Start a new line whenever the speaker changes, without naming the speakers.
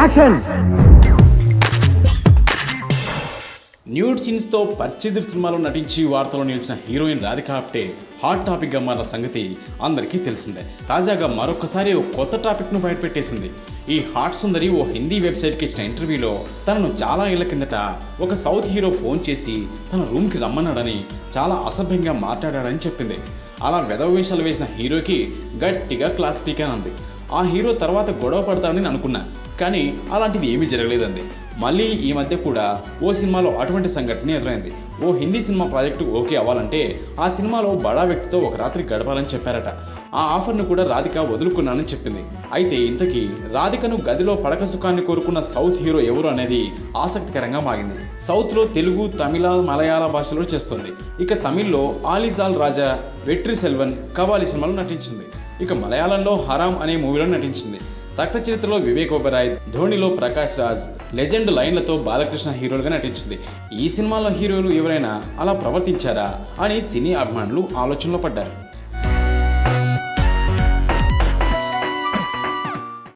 Action.
Nude సీన్స్తో పచ్చిదిర్ సినిమాలో నటించి వార్తలో నిలిచిన హీరోయిన్ రాధిక ఆప్టే హాట్ టాపిక్గా మారిన సంగతి అందరికీ తెలిసిందే. తాజాగా మరొకసారి ఓ కొత్త టాపిక్ను బయటపెట్టేసింది. ఈ హాట్ సుందరి ఓ హిందీ వెబ్సైట్కి ఇచ్చిన ఇంటర్వ్యూలో తనను చాలా ఏళ్ల కిందట ఒక సౌత్ హీరో ఫోన్ చేసి తన రూమ్కి రమ్మన్నాడని, చాలా అసభ్యంగా మాట్లాడాడని చెప్పింది. అలా వెధవేషాలు వేసిన హీరోకి గట్టిగా క్లాస్ పీకానంది. ఆ హీరో తర్వాత గొడవ పడతాడని అనుకున్నా, కానీ అలాంటిది ఏమీ జరగలేదండి. మళ్ళీ ఈ మధ్య కూడా ఓ సినిమాలో అటువంటి సంఘటన ఎదురైంది. ఓ హిందీ సినిమా ప్రాజెక్టు ఓకే అవ్వాలంటే ఆ సినిమాలో బడా వ్యక్తితో ఒక రాత్రి గడపాలని చెప్పారట. ఆ ఆఫర్ను కూడా రాధిక వదులుకున్నానని చెప్పింది. అయితే ఇంతకీ రాధికను గదిలో పడక సుఖాన్ని కోరుకున్న సౌత్ హీరో ఎవరు అనేది ఆసక్తికరంగా మారింది. సౌత్లో తెలుగు, తమిళ, మలయాళ భాషలో చేస్తుంది. ఇక తమిళ్లో ఆలిజాల్ రాజా, వెట్రి సెల్వన్, కవాలి సినిమాలో నటించింది. ఇక మలయాళంలో హరామ్ అనే మూవీలో నటించింది. రక్త చరిత్రలో వివేక్ ఒబెరాయ్, ధోనిలో ప్రకాష్ రాజ్, లెజెండ్ లైన్లతో బాలకృష్ణ హీరోలుగా నటించింది. ఈ సినిమాలో హీరోలు ఎవరైనా అలా ప్రవర్తించారా అని సినీ అభిమానులు ఆలోచనలో పడ్డారు.